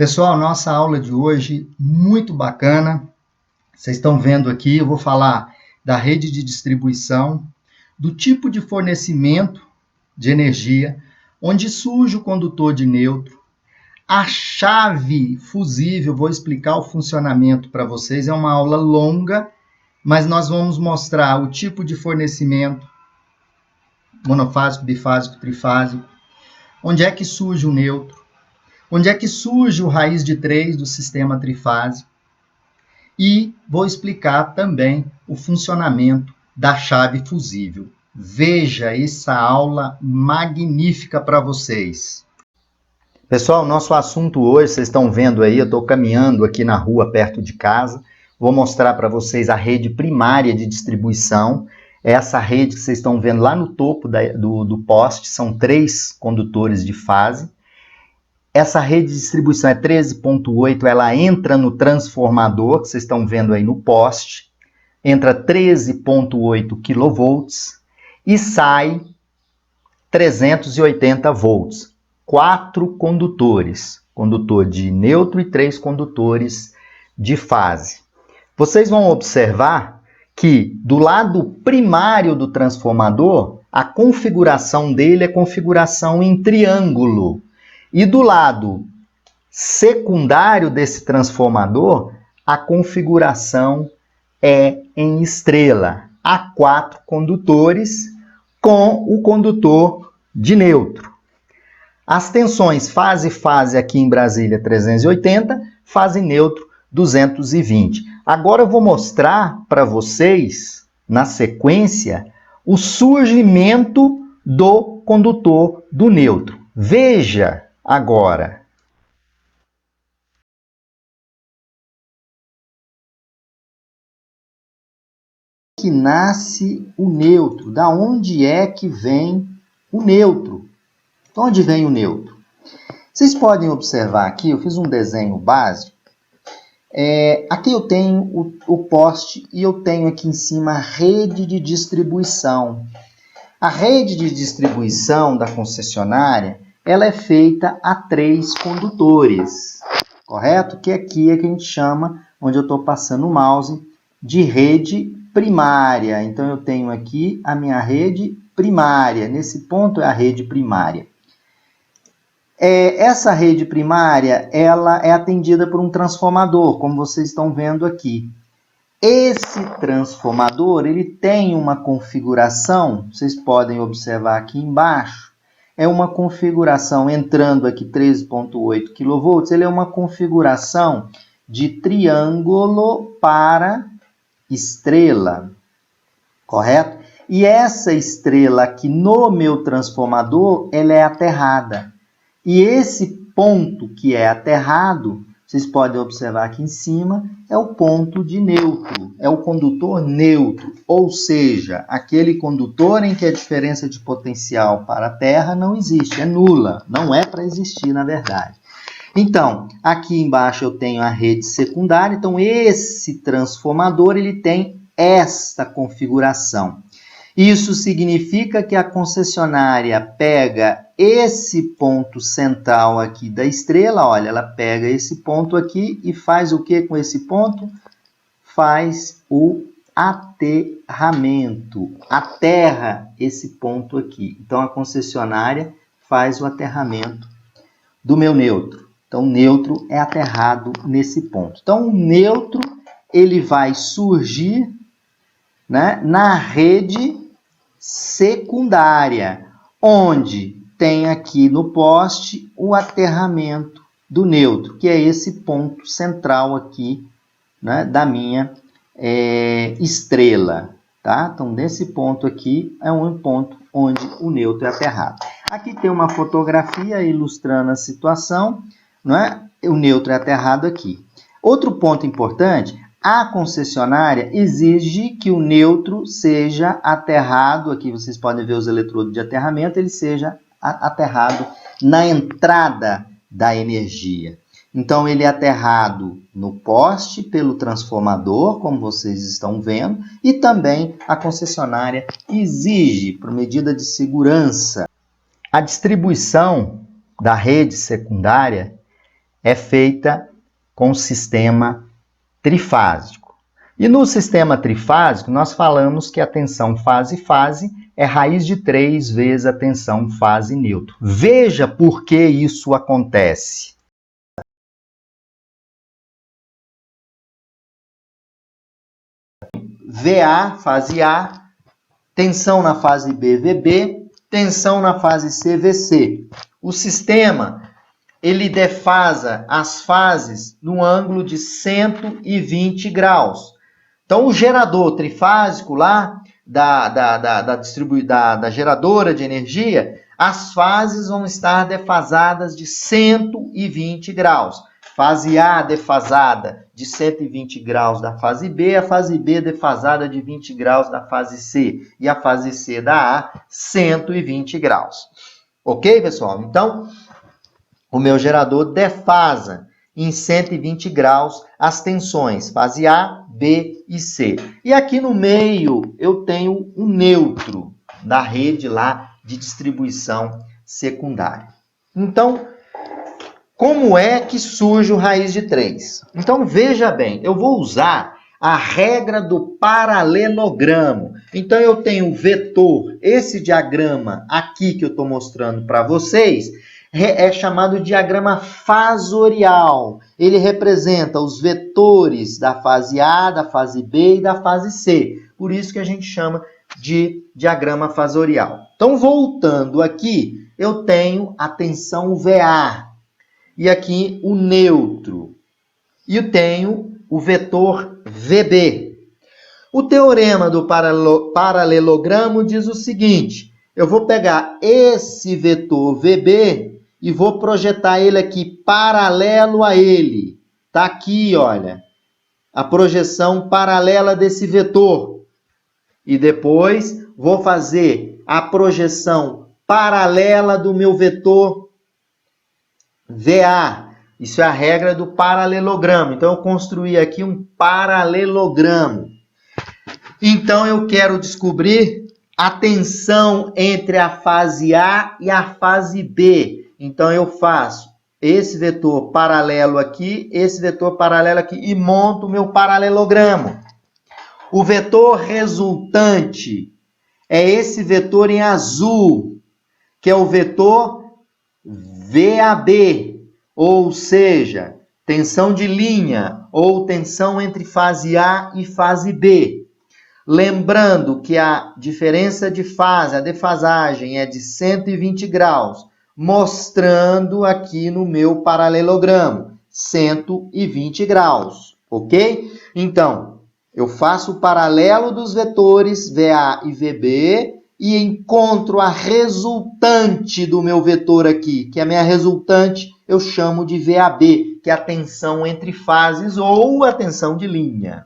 Pessoal, nossa aula de hoje muito bacana. Vocês estão vendo aqui, eu vou falar da rede de distribuição, do tipo de fornecimento de energia, onde surge o condutor de neutro, a chave fusível, vou explicar o funcionamento para vocês, é uma aula longa, mas nós vamos mostrar o tipo de fornecimento, monofásico, bifásico, trifásico, onde é que surge o neutro, onde é que surge o raiz de 3 do sistema trifásico, e vou explicar também o funcionamento da chave fusível. Veja essa aula magnífica para vocês. Pessoal, nosso assunto hoje, vocês estão vendo aí, eu estou caminhando aqui na rua perto de casa, vou mostrar para vocês a rede primária de distribuição. Essa rede que vocês estão vendo lá no topo do poste, são 3 condutores de fase. Essa rede de distribuição é 13.8, ela entra no transformador, que vocês estão vendo aí no poste, entra 13.8 kV e sai 380 volts. 4 condutores, condutor de neutro e 3 condutores de fase. Vocês vão observar que do lado primário do transformador, a configuração dele é configuração em triângulo. E do lado secundário desse transformador, a configuração é em estrela. Há 4 condutores com o condutor de neutro. As tensões fase-fase aqui em Brasília 380, fase neutro 220. Agora eu vou mostrar para vocês, na sequência, o surgimento do condutor do neutro. Veja agora. Que nasce o neutro? Da onde é que vem o neutro? De onde vem o neutro? Vocês podem observar aqui, eu fiz um desenho básico. Aqui eu tenho o poste e eu tenho aqui em cima a rede de distribuição. A rede de distribuição da concessionária, ela é feita a 3 condutores, correto? Que aqui é que a gente chama, onde eu estou passando o mouse, de rede primária. Então, eu tenho aqui a minha rede primária. Nesse ponto é a rede primária. Essa rede primária, ela é atendida por um transformador, como vocês estão vendo aqui. Esse transformador, ele tem uma configuração, vocês podem observar aqui embaixo, é uma configuração, entrando aqui 13.8 kV, ele é uma configuração de triângulo para estrela, correto? E essa estrela aqui no meu transformador, ela é aterrada. E esse ponto que é aterrado, vocês podem observar aqui em cima, é o ponto de neutro, é o condutor neutro, ou seja, aquele condutor em que a diferença de potencial para a Terra não existe, é nula, não é para existir na verdade. Então, aqui embaixo eu tenho a rede secundária, então esse transformador ele tem esta configuração. Isso significa que a concessionária pega esse ponto central aqui da estrela, olha, ela pega esse ponto aqui e faz o que com esse ponto? Faz o aterramento, aterra esse ponto aqui. Então, a concessionária faz o aterramento do meu neutro. Então, o neutro é aterrado nesse ponto. Então, o neutro ele vai surgir, né, na rede secundária, onde tem aqui no poste o aterramento do neutro, que é esse ponto central aqui, né, da minha estrela. Tá? Então, nesse ponto aqui é um ponto onde o neutro é aterrado. Aqui tem uma fotografia ilustrando a situação, né? O neutro é aterrado aqui. Outro ponto importante, a concessionária exige que o neutro seja aterrado, aqui vocês podem ver os eletrodos de aterramento, ele seja aterrado na entrada da energia. Então, ele é aterrado no poste pelo transformador, como vocês estão vendo, e também a concessionária exige, por medida de segurança, a distribuição da rede secundária é feita com o sistema trifásico. E no sistema trifásico, nós falamos que a tensão fase-fase é raiz de 3 vezes a tensão fase-neutro. Veja por que isso acontece. VA, fase A, tensão na fase B, VB, tensão na fase C, VC. O sistema, ele defasa as fases no ângulo de 120 graus. Então, o gerador trifásico lá, da geradora de energia, as fases vão estar defasadas de 120 graus. Fase A defasada de 120 graus da fase B, a fase B defasada de 20 graus da fase C, e a fase C da A, 120 graus. Ok, pessoal? Então, o meu gerador defasa em 120 graus as tensões fase A, B e C. E aqui no meio eu tenho um neutro da rede lá de distribuição secundária. Então, como é que surge o raiz de 3? Então, veja bem, eu vou usar a regra do paralelogramo. Então, eu tenho o vetor, esse diagrama aqui que eu estou mostrando para vocês, é chamado de diagrama fasorial. Ele representa os vetores da fase A, da fase B e da fase C. Por isso que a gente chama de diagrama fasorial. Então, voltando aqui, eu tenho a tensão VA. E aqui o neutro. E eu tenho o vetor VB. O teorema do paralelogramo diz o seguinte: eu vou pegar esse vetor VB e vou projetar ele aqui paralelo a ele. Está aqui, olha, a projeção paralela desse vetor. E depois vou fazer a projeção paralela do meu vetor VA. Isso é a regra do paralelogramo. Então, eu construí aqui um paralelogramo. Então, eu quero descobrir a tensão entre a fase A e a fase B. Então, eu faço esse vetor paralelo aqui, esse vetor paralelo aqui e monto o meu paralelogramo. O vetor resultante é esse vetor em azul, que é o vetor VAB, ou seja, tensão de linha ou tensão entre fase A e fase B. Lembrando que a diferença de fase, a defasagem é de 120 graus, mostrando aqui no meu paralelogramo, 120 graus, ok? Então, eu faço o paralelo dos vetores VA e VB e encontro a resultante do meu vetor aqui, que é a minha resultante, eu chamo de VAB, que é a tensão entre fases ou a tensão de linha.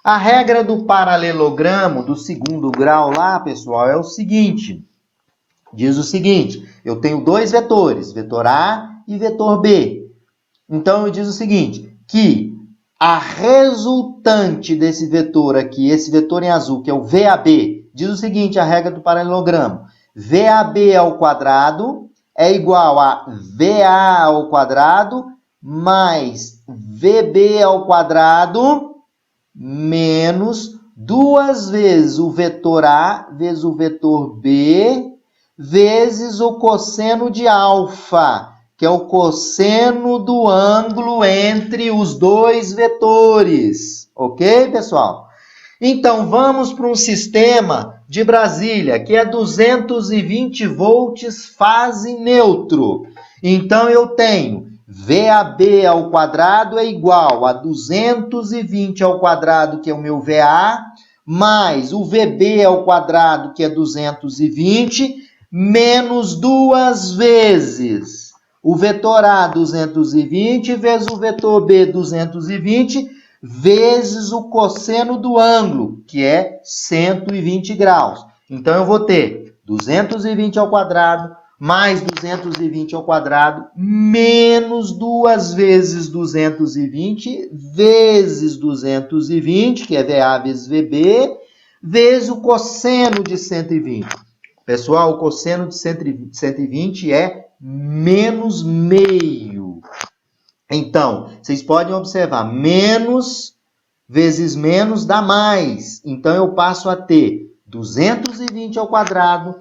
A regra do paralelogramo do segundo grau lá, pessoal, é o seguinte. Diz o seguinte, eu tenho dois vetores, vetor A e vetor B. Então, eu diz o seguinte, que a resultante desse vetor aqui, esse vetor em azul, que é o VAB, diz o seguinte, a regra do paralelogramo. VAB ao quadrado é igual a VA ao quadrado mais VB ao quadrado menos 2 vezes o vetor A vezes o vetor B vezes o cosseno de alfa, que é o cosseno do ângulo entre os dois vetores. Ok, pessoal? Então, vamos para um sistema de Brasília, que é 220 volts fase neutro. Então, eu tenho VAB ao quadrado é igual a 220 ao quadrado, que é o meu VA, mais o VB ao quadrado, que é 220, menos 2 vezes o vetor A 220 vezes o vetor B 220 vezes o cosseno do ângulo, que é 120 graus. Então, eu vou ter 220 ao quadrado mais 220 ao quadrado menos 2 vezes 220 vezes 220, que é VA vezes VB, vezes o cosseno de 120. Pessoal, o cosseno de 120 é menos meio. Então, vocês podem observar, menos vezes menos dá mais. Então, eu passo a ter 220 ao quadrado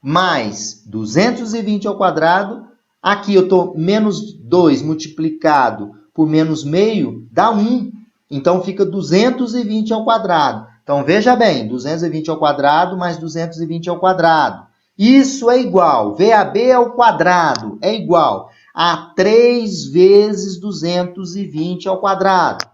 mais 220 ao quadrado. Aqui eu estou menos 2 multiplicado por menos meio, dá 1. Então, fica 220 ao quadrado. Então, veja bem, 220 ao quadrado mais 220 ao quadrado. Isso é igual, VAB ao quadrado é igual a 3 vezes 220 ao quadrado.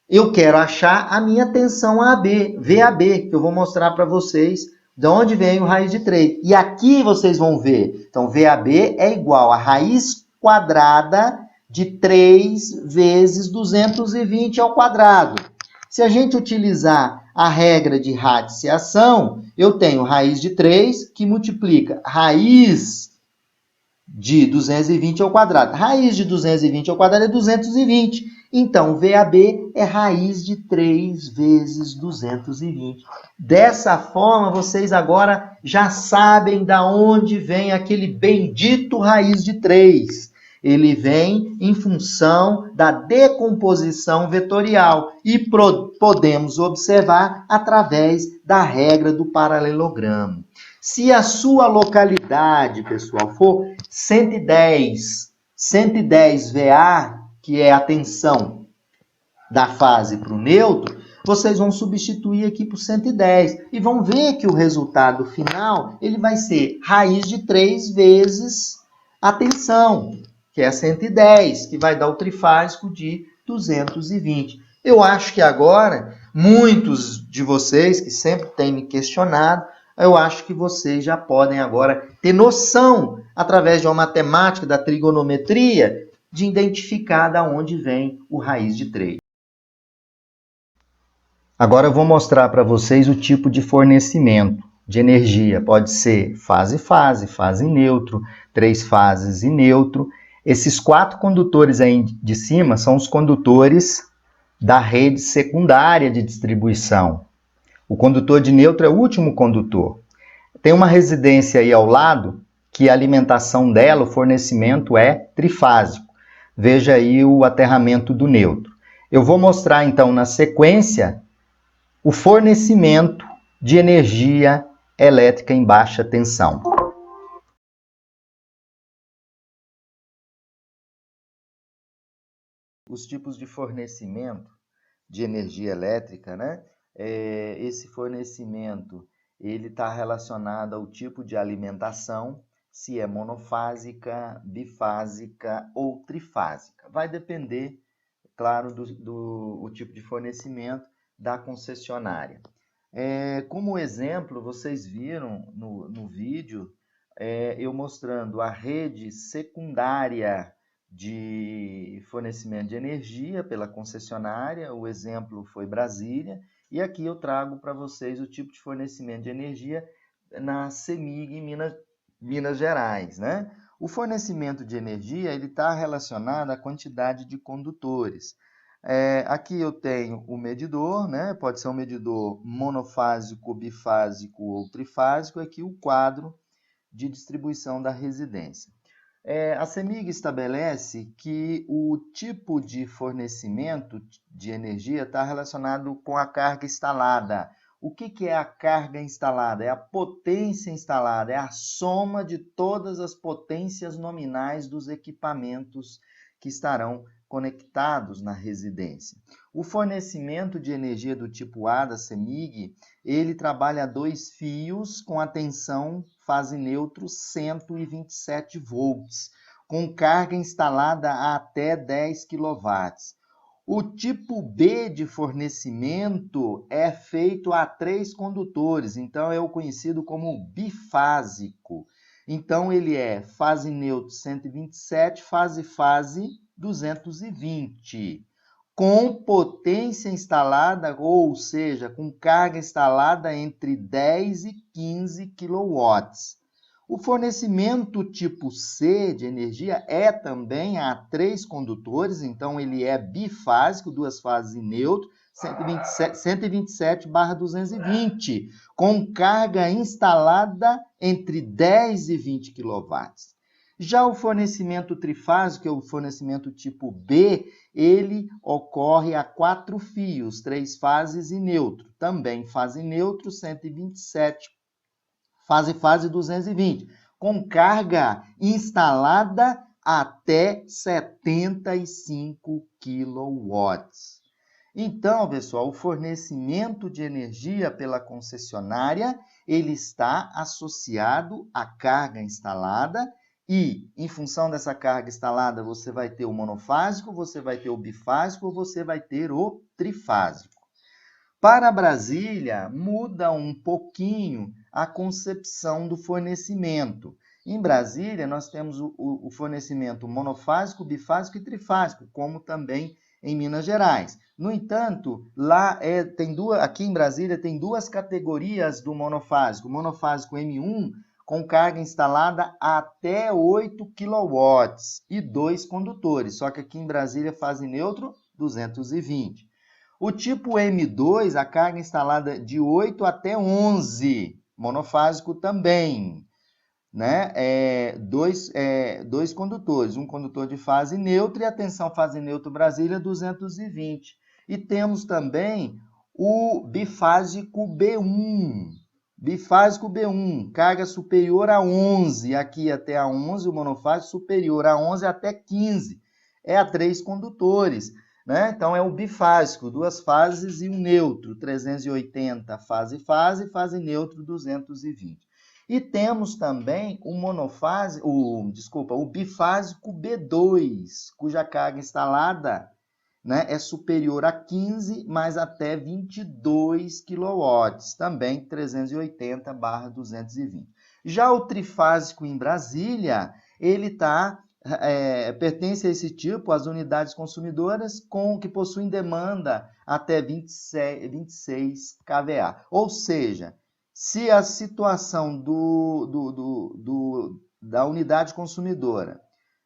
Eu quero achar a minha tensão AB, VAB, que eu vou mostrar para vocês de onde vem o raiz de 3. E aqui vocês vão ver, então VAB é igual a raiz quadrada de 3 vezes 220 ao quadrado. Se a gente utilizar a regra de radiciação, eu tenho raiz de 3 que multiplica raiz de 220 ao quadrado. Raiz de 220 ao quadrado é 220. Então, VAB é raiz de 3 vezes 220. Dessa forma, vocês agora já sabem da onde vem aquele bendito raiz de 3. Ele vem em função da decomposição vetorial e podemos observar através da regra do paralelogramo. Se a sua localidade, pessoal, for 110 VA, que é a tensão da fase para o neutro, vocês vão substituir aqui por 110 e vão ver que o resultado final ele vai ser raiz de 3 vezes a tensão, que é 110, que vai dar o trifásico de 220. Eu acho que agora, muitos de vocês que sempre têm me questionado, eu acho que vocês já podem agora ter noção, através de uma matemática da trigonometria, de identificar de onde vem o raiz de 3. Agora eu vou mostrar para vocês o tipo de fornecimento de energia. Pode ser fase-fase, fase neutro, 3 fases e neutro. Esses 4 condutores aí de cima são os condutores da rede secundária de distribuição. O condutor de neutro é o último condutor. Tem uma residência aí ao lado que a alimentação dela, o fornecimento é trifásico. Veja aí o aterramento do neutro. Eu vou mostrar então na sequência o fornecimento de energia elétrica em baixa tensão. Os tipos de fornecimento de energia elétrica, né? Esse fornecimento ele está relacionado ao tipo de alimentação, se é monofásica, bifásica ou trifásica. Vai depender, claro, do tipo de fornecimento da concessionária. Como exemplo, vocês viram no vídeo eu mostrando a rede secundária de fornecimento de energia pela concessionária, o exemplo foi Brasília, e aqui eu trago para vocês o tipo de fornecimento de energia na CEMIG em Minas Gerais, né? O fornecimento de energia ele está relacionado à quantidade de condutores. Aqui eu tenho o medidor, né? Pode ser um medidor monofásico, bifásico ou trifásico, aqui o quadro de distribuição da residência. A CEMIG estabelece que o tipo de fornecimento de energia está relacionado com a carga instalada. O que é a carga instalada? É a potência instalada, é a soma de todas as potências nominais dos equipamentos que estarão conectados na residência. O fornecimento de energia do tipo A da CEMIG, ele trabalha a 2 fios com a tensão fase neutro 127 volts, com carga instalada a até 10 kW. O tipo B de fornecimento é feito a 3 condutores, então é o conhecido como bifásico. Então ele é fase neutro 127, fase-fase 220. Com potência instalada, ou seja, com carga instalada entre 10 e 15 kW. O fornecimento tipo C de energia é também a 3 condutores, então ele é bifásico, 2 fases e neutro, 127/220, com carga instalada entre 10 e 20 kW. Já o fornecimento trifásico, que é o fornecimento tipo B, ele ocorre a 4 fios, 3 fases e neutro. Também fase neutro, 127, fase 220, com carga instalada até 75 kW. Então, pessoal, o fornecimento de energia pela concessionária, ele está associado à carga instalada e, em função dessa carga instalada, você vai ter o monofásico, você vai ter o bifásico ou você vai ter o trifásico. Para Brasília, muda um pouquinho a concepção do fornecimento. Em Brasília, nós temos o fornecimento monofásico, bifásico e trifásico, como também em Minas Gerais. No entanto, aqui em Brasília tem 2 categorias do monofásico. O monofásico M1, com carga instalada até 8 kW e 2 condutores. Só que aqui em Brasília, fase neutro, 220. O tipo M2, a carga instalada de 8 até 11, monofásico também, né? Dois condutores, um condutor de fase neutra e atenção, fase neutra Brasília 220. E temos também o bifásico B1. Bifásico B1, carga superior a 11, aqui até a 11, o monofásico superior a 11 até 15, é a 3 condutores. Né? Então, é o bifásico, 2 fases e um neutro, 380 fase neutro 220. E temos também o bifásico B2, cuja carga instalada, né, é superior a 15, mas até 22 kW, também 380/220. Já o trifásico em Brasília, ele pertence a esse tipo, as unidades consumidoras que possuem demanda até 26 kVA. Ou seja, se a situação da unidade consumidora,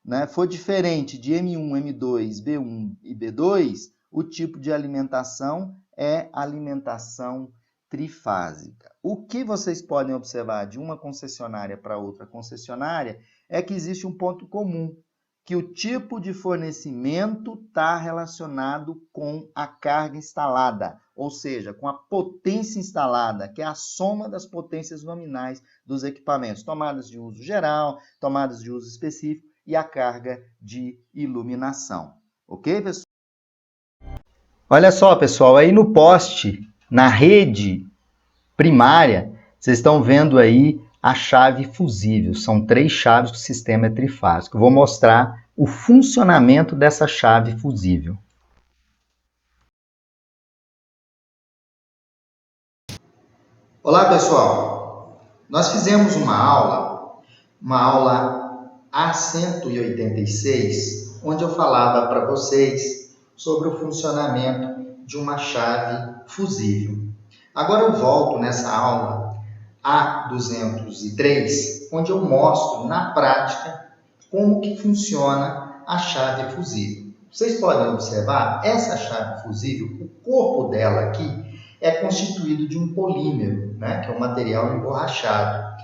né, for diferente de M1, M2, B1 e B2, o tipo de alimentação é alimentação trifásica. O que vocês podem observar de uma concessionária para outra concessionária é que existe um ponto comum, que o tipo de fornecimento está relacionado com a carga instalada, ou seja, com a potência instalada, que é a soma das potências nominais dos equipamentos, tomadas de uso geral, tomadas de uso específico e a carga de iluminação. Ok, pessoal? Olha só, pessoal, aí no poste, na rede primária, vocês estão vendo aí a chave fusível. São 3 chaves do sistema trifásico. Eu vou mostrar o funcionamento dessa chave fusível. Olá, pessoal. Nós fizemos uma aula A186, onde eu falava para vocês sobre o funcionamento de uma chave fusível. Agora eu volto nessa aula A203, onde eu mostro na prática como que funciona a chave fusível. Vocês podem observar, essa chave fusível, o corpo dela aqui é constituído de um polímero, né, que é um material emborrachado.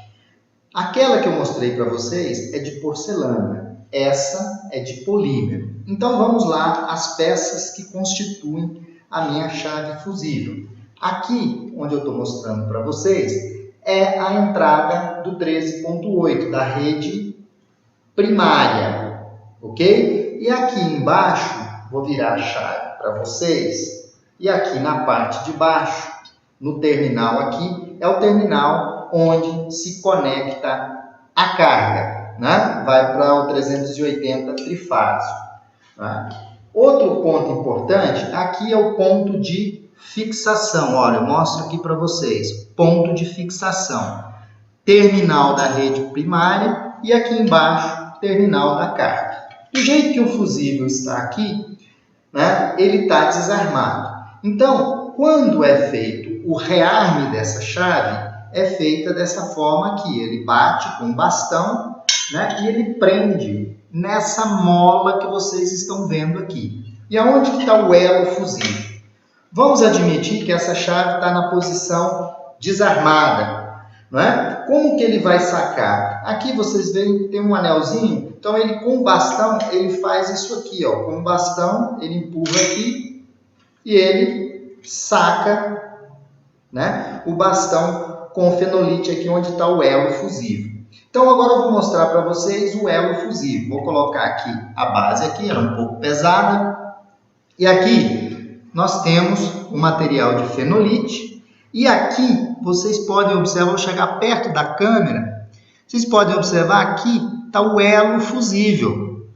Aquela que eu mostrei para vocês é de porcelana, essa é de polímero. Então vamos lá as peças que constituem a minha chave fusível. Aqui, onde eu estou mostrando para vocês, é a entrada do 13.8 da rede primária, ok? E aqui embaixo, vou virar a chave para vocês, e aqui na parte de baixo, no terminal aqui, é o terminal onde se conecta a carga, né? Vai para o 380 trifásico. Né? Outro ponto importante, aqui é o ponto de fixação. Olha, eu mostro aqui para vocês, ponto de fixação. Terminal da rede primária e aqui embaixo, terminal da carga. Do jeito que o fusível está aqui, né, ele está desarmado. Então, quando é feito o rearme dessa chave, é feita dessa forma aqui. Ele bate com um bastão, né, e ele prende nessa mola que vocês estão vendo aqui. E aonde que está o elo fusível? Vamos admitir que essa chave está na posição desarmada. não é? Como que ele vai sacar? Aqui vocês veem que tem um anelzinho, então ele com o bastão, ele faz isso aqui, ó. Com o bastão, ele empurra aqui e ele saca, né, o bastão com o fenolite aqui onde está o elo fusível. Então agora eu vou mostrar para vocês o elo fusível. Vou colocar aqui a base aqui, ela é um pouco pesada. E aqui nós temos o material de fenolite. E aqui vocês podem observar, vou chegar perto da câmera, vocês podem observar aqui está o elo fusível.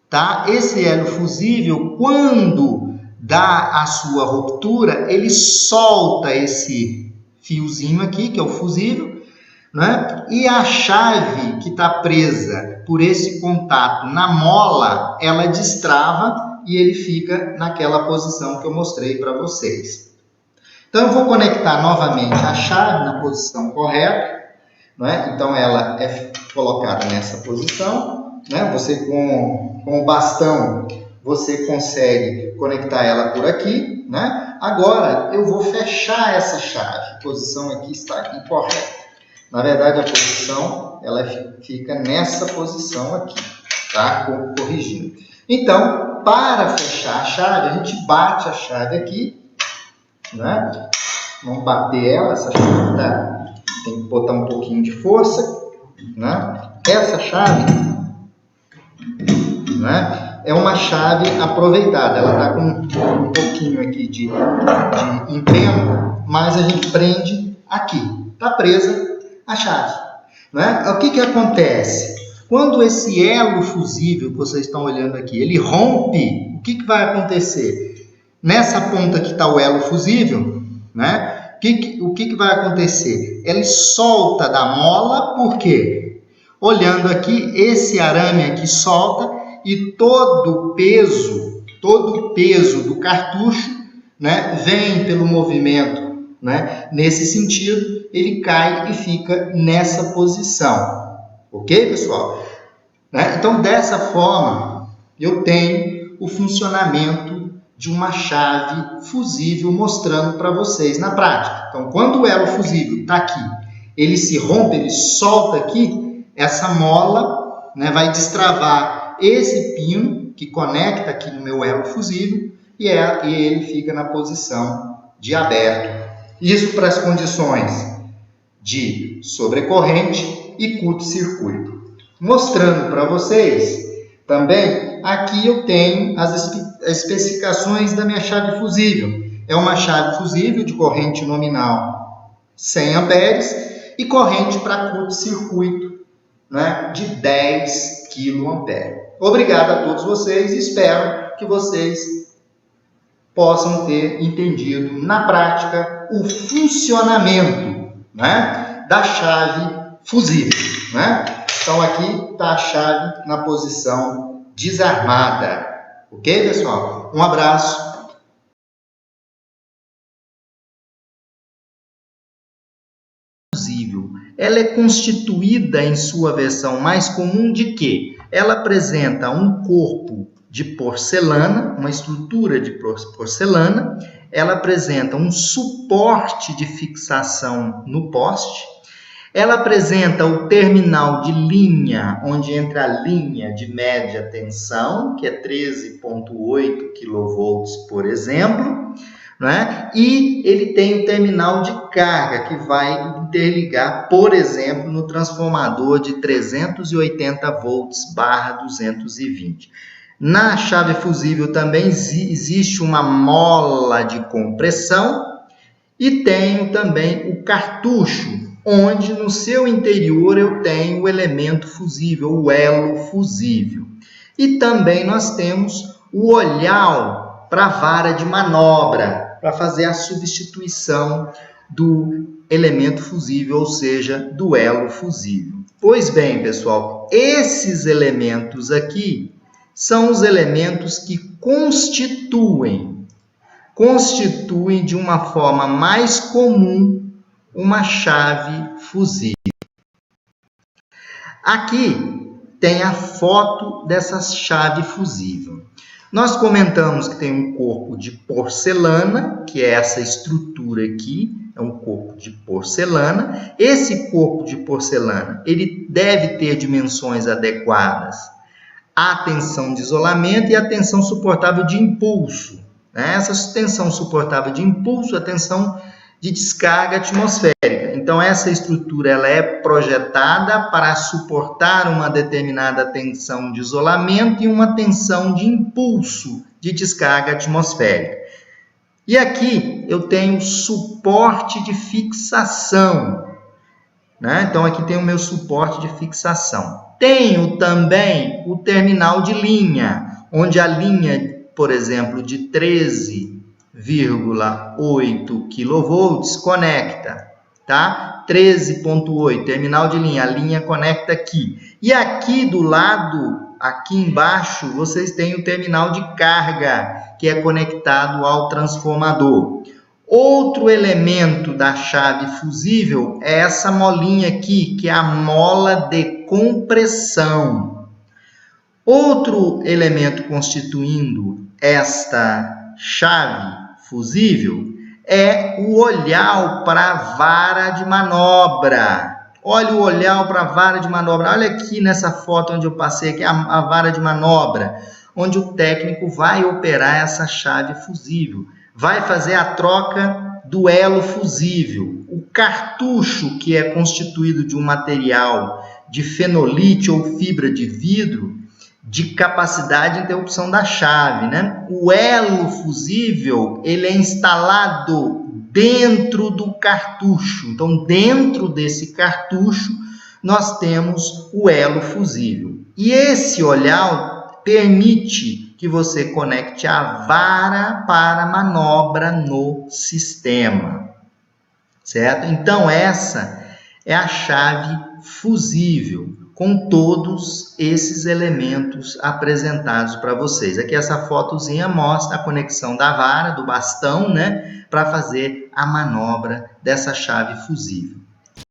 Tá? Esse elo fusível, quando dá a sua ruptura, ele solta esse fiozinho aqui, que é o fusível, né? E a chave que está presa por esse contato na mola, ela destrava e ele fica naquela posição que eu mostrei para vocês. Então, eu vou conectar novamente a chave na posição correta, né? Então, ela é colocada nessa posição, né? Você com o bastão, você consegue conectar ela por aqui, né? Agora, eu vou fechar essa chave. A posição aqui está incorreta. Na verdade, a posição, ela fica nessa posição aqui, tá? Corrigindo. Então, para fechar a chave, a gente bate a chave aqui, né? Vamos bater ela, essa chave tá, tem que botar um pouquinho de força, né? Essa chave, né, é uma chave aproveitada, ela tá com um pouquinho aqui de empenho, mas a gente prende aqui, tá presa a chave, né? O que que acontece? Quando esse elo fusível que vocês estão olhando aqui, ele rompe, o que que vai acontecer? Nessa ponta que está o elo fusível, né? O que que vai acontecer? Ele solta da mola, por quê? Olhando aqui, esse arame aqui solta e todo o peso do cartucho, né, vem pelo movimento, né, nesse sentido, ele cai e fica nessa posição. Ok, pessoal? Né? Então, dessa forma, eu tenho o funcionamento de uma chave fusível mostrando para vocês na prática. Então, quando o elo fusível está aqui, ele se rompe, ele solta aqui, essa mola, né, vai destravar esse pino que conecta aqui no meu elo fusível e ele fica na posição de aberto. Isso para as condições de sobrecorrente e curto-circuito. Mostrando para vocês também, aqui eu tenho as especificações da minha chave fusível. É uma chave fusível de corrente nominal 100 amperes e corrente para curto-circuito, né, de 10 kA. Obrigado a todos vocês e espero que vocês possam ter entendido na prática o funcionamento, né, da chave fusível, né? Então aqui está a chave na posição desarmada. Ok, pessoal? Um abraço. Fusível. Ela é constituída em sua versão mais comum de quê? Ela apresenta um corpo de porcelana, uma estrutura de porcelana, ela apresenta um suporte de fixação no poste, ela apresenta o terminal de linha, onde entra a linha de média tensão, que é 13,8 kV, por exemplo, né? E ele tem o terminal de carga, que vai interligar, por exemplo, no transformador de 380 volts barra 220. Na chave fusível também existe uma mola de compressão e tenho também o cartucho, onde no seu interior eu tenho o elemento fusível, o elo fusível. E também nós temos o olhal para a vara de manobra, para fazer a substituição do elemento fusível, ou seja, do elo fusível. Pois bem, pessoal, esses elementos aqui são os elementos que constituem de uma forma mais comum uma chave fusível. Aqui tem a foto dessa chave fusível. Nós comentamos que tem um corpo de porcelana, que é essa estrutura aqui, é um corpo de porcelana. Esse corpo de porcelana, ele deve ter dimensões adequadas à tensão de isolamento e à tensão suportável de impulso. Essa tensão suportável de impulso, a tensão de descarga atmosférica. Então, essa estrutura ela é projetada para suportar uma determinada tensão de isolamento e uma tensão de impulso de descarga atmosférica. E aqui eu tenho suporte de fixação. Então, aqui tem o meu suporte de fixação. Tenho também o terminal de linha, onde a linha, por exemplo, de 13,8 kV conecta, tá? 13,8, terminal de linha, a linha conecta aqui. E aqui do lado, aqui embaixo, vocês têm o terminal de carga, que é conectado ao transformador. Outro elemento da chave fusível é essa molinha aqui, que é a mola de compressão. Outro elemento constituindo esta chave fusível é o olhar para a vara de manobra. Olha o olhar para a vara de manobra. Olha aqui nessa foto onde eu passei, aqui a vara de manobra, onde o técnico vai operar essa chave fusível. Vai fazer a troca do elo fusível. O cartucho, que é constituído de um material de fenolite ou fibra de vidro, de capacidade de interrupção da chave, O elo fusível, ele é instalado dentro do cartucho. Então, dentro desse cartucho, nós temos o elo fusível. E esse olhar permite que você conecte a vara para manobra no sistema, certo? Então, essa é a chave fusível, com todos esses elementos apresentados para vocês. Aqui essa fotozinha mostra a conexão da vara, do bastão, para fazer a manobra dessa chave fusível.